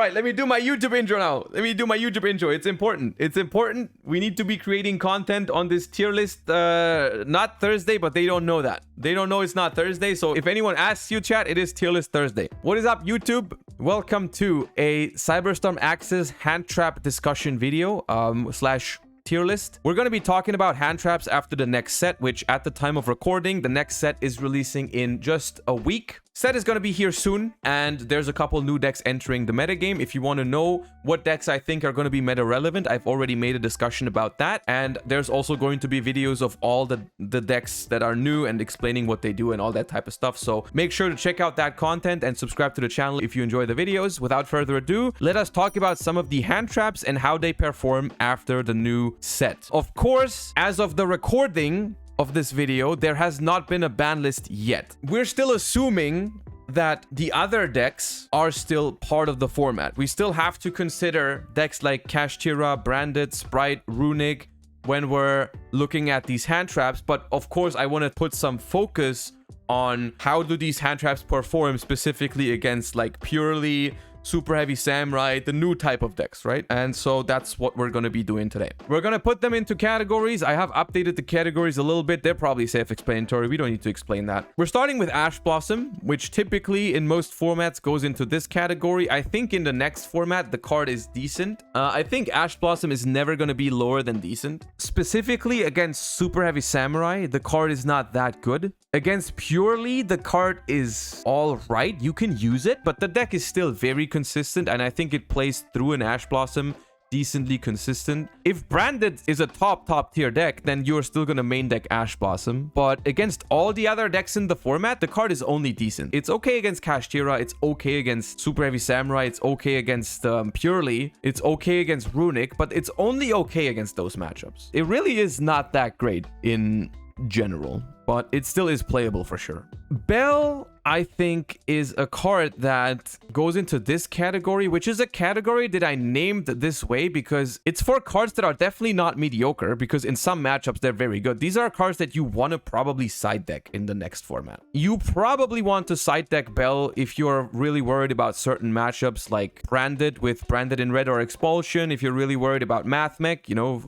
right, let me do my YouTube intro now. Let me do my YouTube intro. It's important. It's important. We need to be creating content on this tier list. Not Thursday, but they don't know that. They don't know it's not Thursday. So if anyone asks you, chat, it is tier list Thursday. What is up, YouTube? Welcome to a Cyberstorm Access hand trap discussion video slash tier list. We're going to be talking about hand traps after the next set, which at the time of recording, the next set is releasing in just a week. Set is going to be here soon, and there's a couple new decks entering the metagame. If you want to know what decks I think are going to be meta relevant, I've already made a discussion about that. And there's also going to be videos of all the decks that are new and explaining what they do and all that type of stuff. So make sure to check out that content and subscribe to the channel if you enjoy the videos. Without further ado, let us talk about some of the hand traps and how they perform after the new set. Of course, as of the recording of this video, there has not been a ban list yet. We're still assuming that the other decks are still part of the format. We still have to consider decks like Kashtira, Branded, Sprite, Runic when we're looking at these hand traps. But of course, I want to put some focus on how do these hand traps perform specifically against like purely Super Heavy Samurai, the new type of decks, right? And so that's what we're going to be doing today. We're going to put them into categories. I have updated the categories a little bit. They're probably self-explanatory. We don't need to explain that. We're starting with Ash Blossom, which typically in most formats goes into this category. I think in the next format, the card is decent. I think Ash Blossom is never going to be lower than decent. Specifically against Super Heavy Samurai, the card is not that good. Against Purely, the card is all right. You can use it, but the deck is still very consistent, and I think it plays through an Ash Blossom decently consistent. If Branded is a top tier deck, then you're still gonna main deck Ash Blossom. But against all the other decks in the format, the card is only decent. It's okay against Kashtira, it's okay against Super Heavy Samurai, it's okay against Purely, it's okay against Runic, but it's only okay against those matchups. It really is not that great in general, but it still is playable for sure. Bell, I think, is a card that goes into this category, which is a category that I named this way because it's for cards that are definitely not mediocre, because in some matchups they're very good. These are cards that you want to probably side deck in the next format. You probably want to side deck Bell if you're really worried about certain matchups like Branded with Branded in Red or Expulsion, if you're really worried about Math Mech, you know,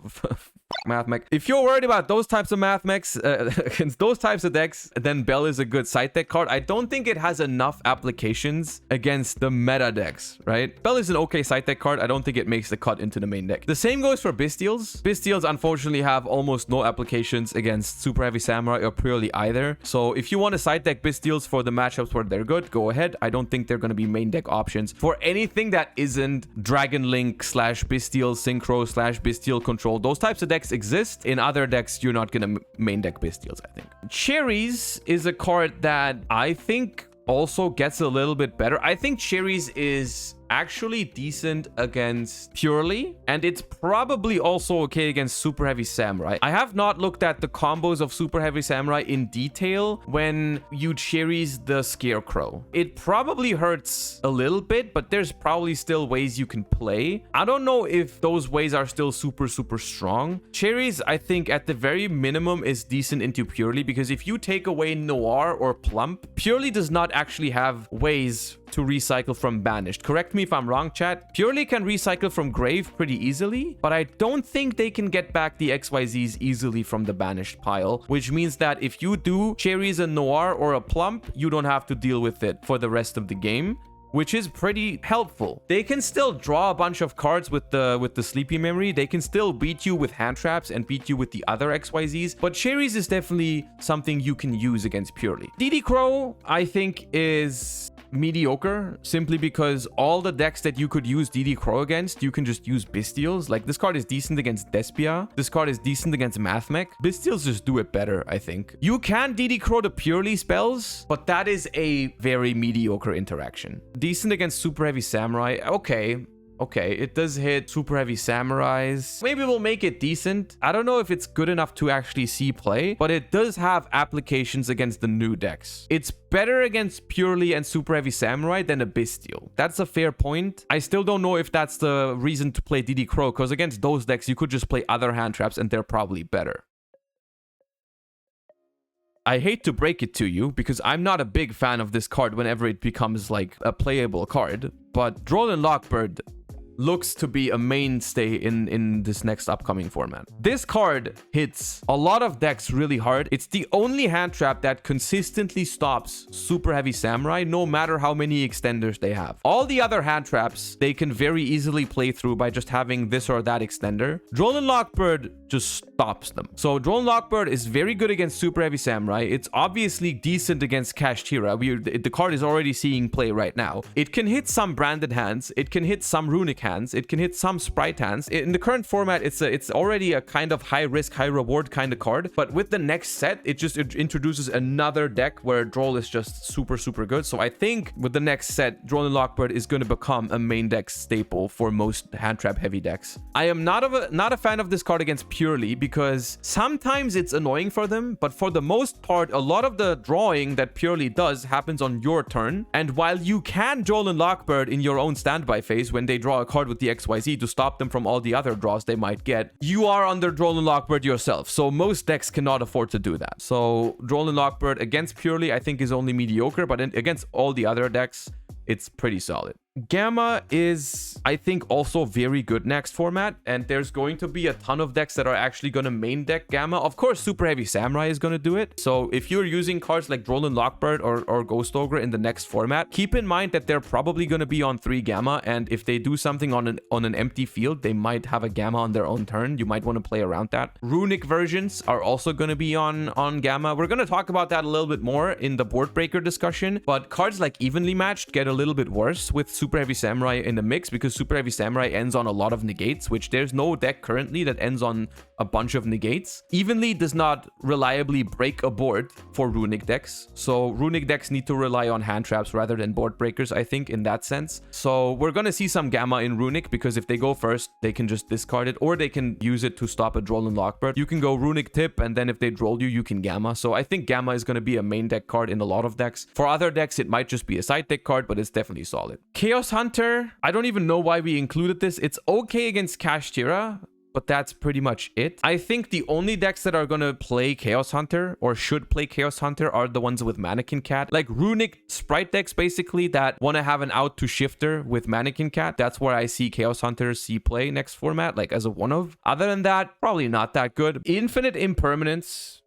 Math Mech. If you're worried about those types of Math Mechs, against those types of decks, then Bell is a good side deck card. I don't think it has enough applications against the meta decks, right? Bell is an okay side deck card. I don't think it makes the cut into the main deck. The same goes for Bystials. Bystials unfortunately have almost no applications against Super Heavy Samurai or Purely either. So if you want to side deck Bystials for the matchups where they're good, go ahead. I don't think they're going to be main deck options for anything that isn't Dragon Link slash Bystial Synchro slash Bystial Control. Those types of decks exist. In other decks, you're not going to main deck Bystials, I think. Cherries is a card that I think also gets a little bit better. I think Cherries is actually decent against Purely, and it's probably also okay against Super Heavy Samurai. I have not looked at the combos of Super Heavy Samurai in detail when you Cherries the Scarecrow. It probably hurts a little bit, but there's probably still ways you can play. I don't know if those ways are still super strong. Cherries, I think at the very minimum is decent into Purely, because if you take away Noir or Plump, Purely does not actually have ways to recycle from Banished. Correct me if I'm wrong, chat. Purely can recycle from Grave pretty easily, but I don't think they can get back the XYZs easily from the Banished pile, which means that if you do Cherries a Noir or a Plump, you don't have to deal with it for the rest of the game, which is pretty helpful. They can still draw a bunch of cards with the Sleepy Memory. They can still beat you with Hand Traps and beat you with the other XYZs, but Cherries is definitely something you can use against Purely. DD Crow, I think, is mediocre simply because all the decks that you could use DD Crow against, you can just use Bystials. Like, this card is decent against Despia. This card is decent against Math Mech. Bystials just do it better, I think. You can DD Crow the Purely spells, but that is a very mediocre interaction. Decent against Super Heavy Samurai. Okay, it does hit Super Heavy Samurais. Maybe we'll make it decent. I don't know if it's good enough to actually see play, but it does have applications against the new decks. It's better against Purely and Super Heavy Samurai than a Bystial. That's a fair point. I still don't know if that's the reason to play DD Crow, because against those decks, you could just play other hand traps and they're probably better. I hate to break it to you because I'm not a big fan of this card whenever it becomes like a playable card, but Droll Lockbird looks to be a mainstay in this next upcoming format. This card hits a lot of decks really hard. It's the only hand trap that consistently stops Super Heavy Samurai, no matter how many extenders they have. All the other hand traps, they can very easily play through by just having this or that extender. Droll Lockbird just stops them. So Droll Lockbird is very good against Super Heavy Samurai. It's obviously decent against Kashtira. The card is already seeing play right now. It can hit some branded hands. It can hit some runic hands. It can hit some sprite hands. In the current format, it's already a kind of high risk, high reward kind of card. But with the next set, it introduces another deck where Droll is just super, super good. So I think with the next set, Droll Lockbird is going to become a main deck staple for most hand trap heavy decks. I am not a fan of this card against Purely because sometimes it's annoying for them, but for the most part, a lot of the drawing that Purely does happens on your turn. And while you can Droll Lockbird in your own standby phase when they draw a card with the XYZ to stop them from all the other draws they might get, you are under Droll Lockbird yourself. So most decks cannot afford to do that. So Droll Lockbird against Purely, I think, is only mediocre, but against all the other decks, it's pretty solid. Gamma is, I think, also very good next format, and there's going to be a ton of decks that are actually going to main deck Gamma. Of course, Super Heavy Samurai is going to do it. So if you're using cards like Droll Lockbird or Ghost Ogre in the next format, keep in mind that they're probably going to be on 3 Gamma, and if they do something on an empty field, they might have a Gamma on their own turn. You might want to play around that. Runic versions are also going to be on Gamma. We're going to talk about that a little bit more in the board breaker discussion, but cards like Evenly Matched get a little bit worse with Super Heavy Samurai in the mix because Super Heavy Samurai ends on a lot of negates, which there's no deck currently that ends on a bunch of negates. Evenly does not reliably break a board for runic decks, so runic decks need to rely on hand traps rather than board breakers, I think, in that sense. So we're gonna see some Gamma in runic because if they go first, they can just discard it, or they can use it to stop a Droll Lockbird. You can go runic tip, and then if they droll you, you can Gamma. So I think Gamma is gonna be a main deck card in a lot of decks. For other decks, it might just be a side deck card, but it's definitely solid. Chaos Hunter, I don't even know why we included this. It's okay against Kashtira, but that's pretty much it. I think the only decks that are gonna play Chaos Hunter or should play Chaos Hunter are the ones with Mannequin Cat. Like runic sprite decks, basically, that want to have an out to shifter with Mannequin Cat. That's where I see Chaos Hunter see play next format, like as a one of. Other than that, probably not that good. Infinite Impermanence,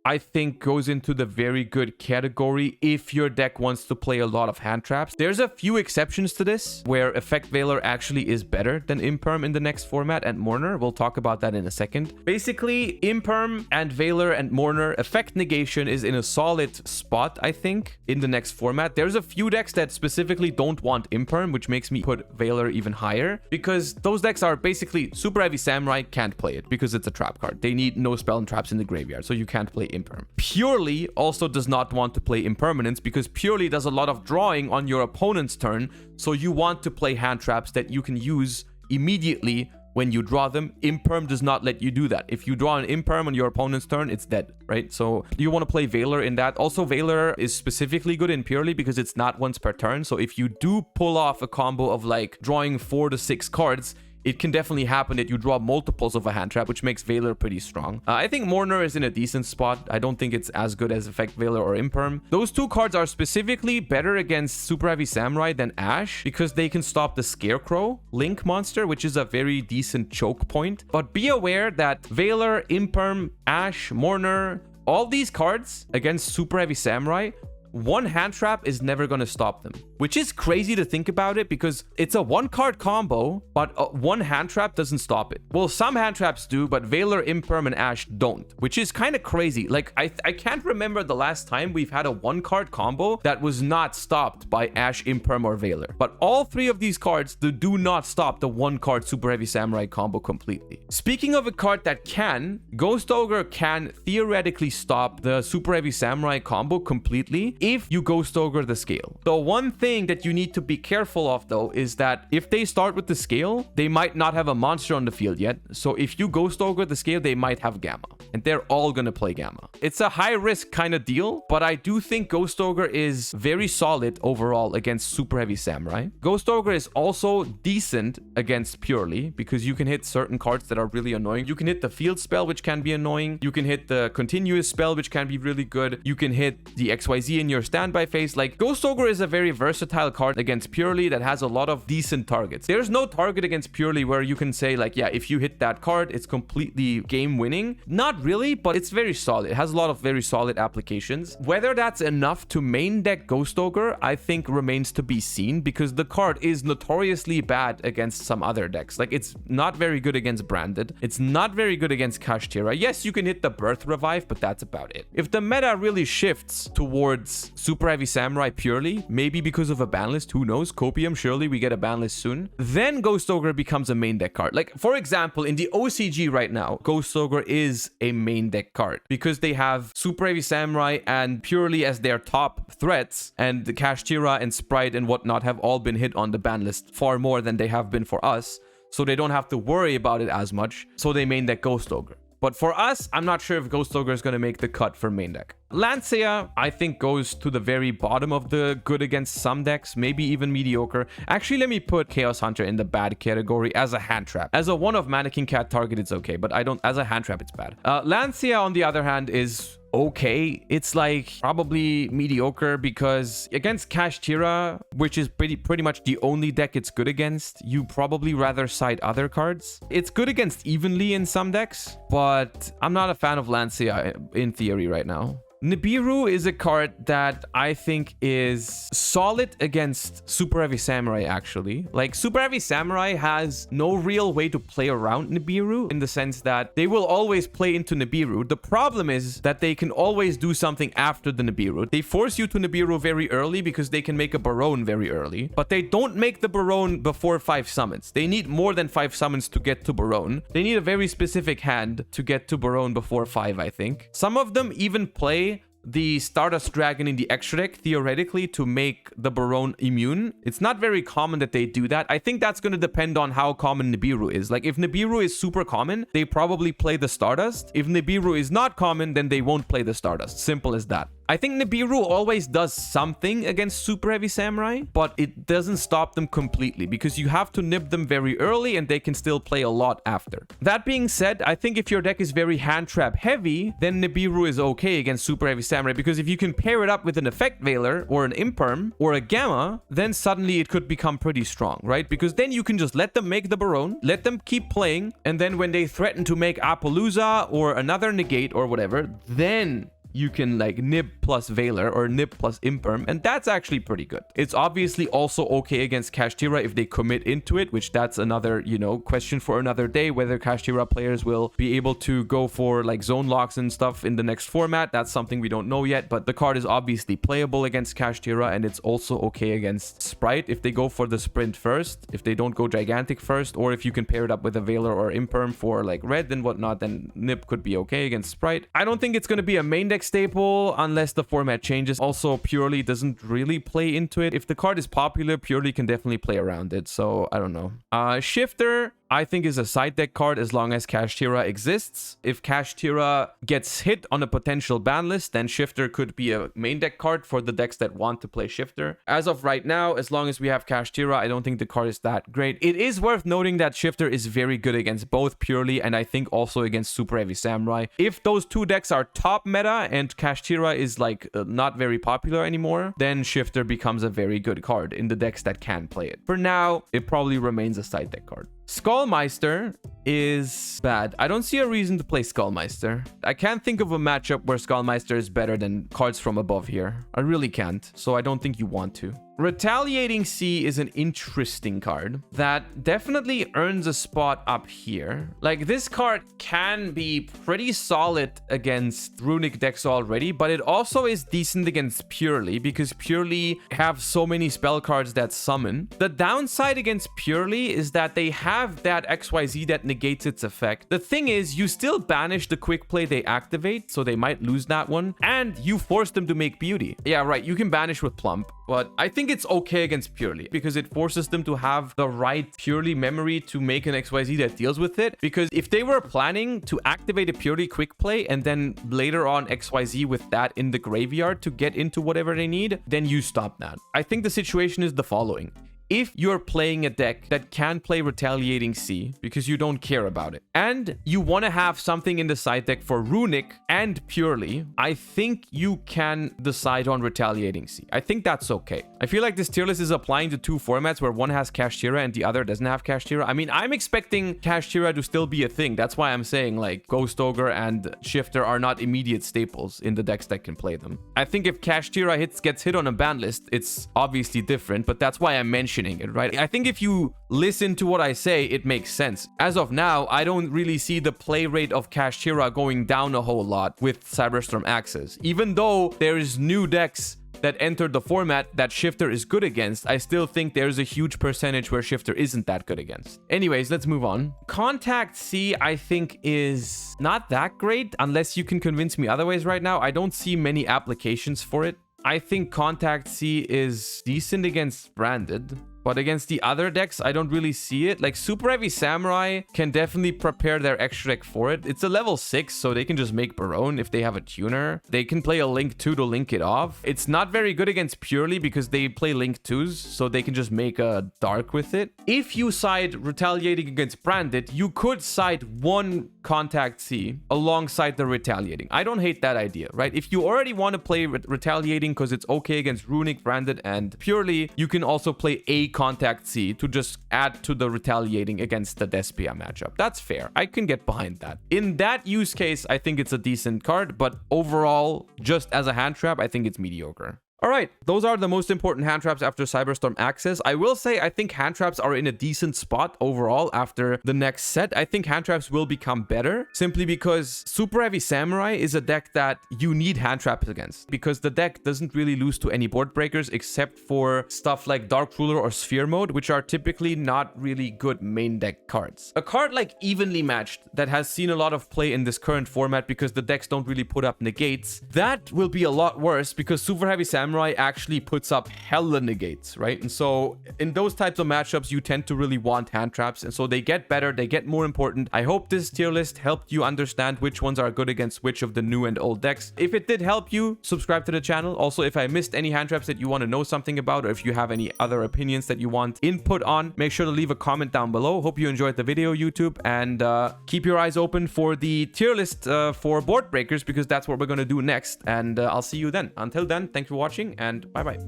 I think, goes into the very good category if your deck wants to play a lot of hand traps. There's a few exceptions to this where Effect Veiler actually is better than Imperm in the next format and Mourner. We'll talk about that in a second. Basically, Imperm and Veiler and Mourner, Effect Negation is in a solid spot, I think, in the next format. There's a few decks that specifically don't want Imperm, which makes me put Veiler even higher, because those decks are basically Super Heavy Samurai can't play it because it's a trap card. They need no spell and traps in the graveyard, so you can't play Imperm. Purely also does not want to play Impermanence because Purely does a lot of drawing on your opponent's turn, so you want to play hand traps that you can use immediately when you draw them. Imperm does not let you do that. If you draw an Imperm on your opponent's turn, it's dead, right? So you want to play Veiler in that. Also, Veiler is specifically good in Purely because it's not once per turn, so if you do pull off a combo of like drawing 4 to 6 cards, it can definitely happen that you draw multiples of a hand trap, which makes Veiler pretty strong. I think Mourner is in a decent spot. I don't think it's as good as Effect Veiler or Imperm. Those two cards are specifically better against Super Heavy Samurai than Ash because they can stop the Scarecrow Link monster, which is a very decent choke point. But be aware that Veiler, Imperm, Ash, Mourner, all these cards against Super Heavy Samurai, one hand trap is never going to stop them, which is crazy to think about it because it's a 1-card combo, but one hand trap doesn't stop it. Well, some hand traps do, but Veiler, Imperm, and Ash don't, which is kind of crazy. Like, I can't remember the last time we've had a 1-card combo that was not stopped by Ash, Imperm, or Veiler. But all 3 of these cards do not stop the 1-card Super Heavy Samurai combo completely. Speaking of a card that can, Ghost Ogre can theoretically stop the Super Heavy Samurai combo completely if you Ghost Ogre the scale. The one thing that you need to be careful of though is that if they start with the scale, they might not have a monster on the field yet. So if you Ghost Ogre the scale, they might have Gamma, and they're all gonna play Gamma. It's a high risk kind of deal, but I do think Ghost Ogre is very solid overall against Super Heavy Samurai. Ghost Ogre is also decent against Purely because you can hit certain cards that are really annoying. You can hit the field spell, which can be annoying. You can hit the continuous spell, which can be really good. You can hit the XYZ in your standby phase. Like, Ghost Ogre is a very versatile card against Purely that has a lot of decent targets. There's no target against Purely where you can say like, yeah, if you hit that card, it's completely game winning. Not really, but it's very solid. It has a lot of very solid applications. Whether that's enough to main deck Ghost Ogre, I think remains to be seen because the card is notoriously bad against some other decks. Like, it's not very good against Branded. It's not very good against Kashtira. Yes, you can hit the Birth Revive, but that's about it. If the meta really shifts towards Super Heavy Samurai purely, maybe because of a ban list, who knows? Copium, surely we get a ban list soon. Then Ghost Ogre becomes a main deck card. Like, for example, in the OCG right now, Ghost Ogre is a main deck card because they have Super Heavy Samurai and Purely as their top threats, and the Kashtira and Sprite and whatnot have all been hit on the ban list far more than they have been for us. So they don't have to worry about it as much. So they main deck Ghost Ogre. But for us, I'm not sure if Ghost Ogre is going to make the cut for main deck. Lancea, I think, goes to the very bottom of the good against some decks, maybe even mediocre. Actually, let me put Chaos Hunter in the bad category as a hand trap. As a one-of Mannequin Cat target, it's okay, but I don't, as a hand trap, it's bad. Lancea, on the other hand, is okay. It's like probably mediocre because against Kashtira, which is pretty much the only deck it's good against, you probably rather side other cards. It's good against evenly in some decks, but I'm not a fan of Lancea in theory right now. Nibiru is a card that I think is solid against Super Heavy Samurai, actually. Like, Super Heavy Samurai has no real way to play around Nibiru in the sense that they will always play into Nibiru. The problem is that they can always do something after the Nibiru. They force you to Nibiru very early because they can make a Barone very early, but they don't make the Barone before 5 summons. They need more than 5 summons to get to Barone. They need a very specific hand to get to Barone before 5, I think. Some of them even play the Stardust Dragon in the extra deck, theoretically, to make the Barone immune. It's not very common that they do that. I think that's going to depend on how common Nibiru is. Like, if Nibiru is super common, they probably play the Stardust. If Nibiru is not common, then they won't play the Stardust. Simple as that. I think Nibiru always does something against Super Heavy Samurai, but it doesn't stop them completely because you have to nib them very early and they can still play a lot after. That being said, I think if your deck is very hand trap heavy, then Nibiru is okay against Super Heavy Samurai because if you can pair it up with an Effect Veiler or an Imperm or a Gamma, then suddenly it could become pretty strong, right? Because then you can just let them make the Barone, let them keep playing, and then when they threaten to make Appaloosa or another Negate or whatever, then you can like nib plus Veiler or nib plus Imperm, and that's actually pretty good. It's obviously also okay against Kashtira if they commit into it, which that's another, you know, question for another day, whether Kashtira players will be able to go for like zone locks and stuff in the next format. That's something we don't know yet, but the card is obviously playable against Kashtira, and it's also okay against Sprite if they go for the sprint first, if they don't go gigantic first, or if you can pair it up with a Veiler or Imperm for like red and whatnot, then nib could be okay against Sprite. I don't think it's going to be a main deck staple unless the format changes. Also, Purely doesn't really play into it. If the card is popular, Purely can definitely play around it, so I don't know. Shifter, I think, is a side deck card as long as Kashtira exists. If Kashtira gets hit on a potential ban list, then Shifter could be a main deck card for the decks that want to play Shifter. As of right now, as long as we have Kashtira, I don't think the card is that great. It is worth noting that Shifter is very good against both Purely and I think also against Super Heavy Samurai. If those two decks are top meta and Kashtira is like not very popular anymore, then Shifter becomes a very good card in the decks that can play it. For now, it probably remains a side deck card. Skullmeister is bad. I don't see a reason to play Skullmeister. I can't think of a matchup where Skullmeister is better than cards from above here. I really can't, so I don't think you want to. Retaliating Sea is an interesting card that definitely earns a spot up here. Like, this card can be pretty solid against runic decks already, but it also is decent against Purely because Purely have so many spell cards that summon. The downside against Purely is that they have that XYZ that negates negates its effect. The thing is, you still banish the quick play they activate, so they might lose that one, and you force them to make beauty. Yeah, right, you can banish with plump, but I think it's okay against purely because it forces them to have the right purely memory to make an XYZ that deals with it. Because if they were planning to activate a purely quick play and then later on XYZ with that in the graveyard to get into whatever they need, then you stop that. I think the situation is the following. If you're playing a deck that can play Retaliating Sea because you don't care about it, and you want to have something in the side deck for Runic and Purely, I think you can decide on Retaliating Sea. I think that's okay. I feel like this tier list is applying to two formats where one has Kashtira and the other doesn't have Kashtira. I mean, I'm expecting Kashtira to still be a thing. That's why I'm saying like Ghost Ogre and Shifter are not immediate staples in the decks that can play them. I think if Kashtira gets hit on a ban list, it's obviously different, but that's why I'm mentioning it, right? I think if you listen to what I say, it makes sense. As of now, I don't really see the play rate of Kashtira going down a whole lot with Cyberstorm Axes. Even though there's new decks that entered the format that Shifter is good against, I still think there's a huge percentage where Shifter isn't that good against. Anyways, let's move on. Contact C, I think, is not that great unless you can convince me otherwise right now. I don't see many applications for it. I think Contact C is decent against Branded, but against the other decks, I don't really see it. Like, Super Heavy Samurai can definitely prepare their extra deck for it. It's a level 6, so they can just make Barone if they have a tuner. They can play a Link 2 to link it off. It's not very good against Purely because they play Link 2s, so they can just make a Dark with it. If you side Retaliating against Branded, you could side one Contact C alongside the Retaliating. I don't hate that idea, right? If you already want to play Retaliating because it's okay against Runic, Branded, and Purely, you can also play a Contact C to just add to the Retaliating against the Despia matchup. That's fair. I can get behind that. In that use case, I think it's a decent card, but overall, just as a hand trap, I think it's mediocre. All right, those are the most important hand traps after Cyberstorm Access. I will say I think hand traps are in a decent spot overall after the next set. I think hand traps will become better simply because Super Heavy Samurai is a deck that you need hand traps against because the deck doesn't really lose to any board breakers except for stuff like Dark Ruler or Sphere Mode, which are typically not really good main deck cards. A card like Evenly Matched that has seen a lot of play in this current format because the decks don't really put up negates, that will be a lot worse because Super Heavy Samurai actually puts up hella negates, right? And so in those types of matchups, you tend to really want hand traps. And so they get better, they get more important. I hope this tier list helped you understand which ones are good against which of the new and old decks. If it did help you, subscribe to the channel. Also, if I missed any hand traps that you want to know something about, or if you have any other opinions that you want input on, make sure to leave a comment down below. Hope you enjoyed the video, YouTube, and keep your eyes open for the tier list for board breakers because that's what we're going to do next. And I'll see you then. Until then, thanks for watching and bye-bye.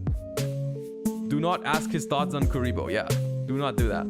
Do not ask his thoughts on Kuriboh. Yeah, do not do that.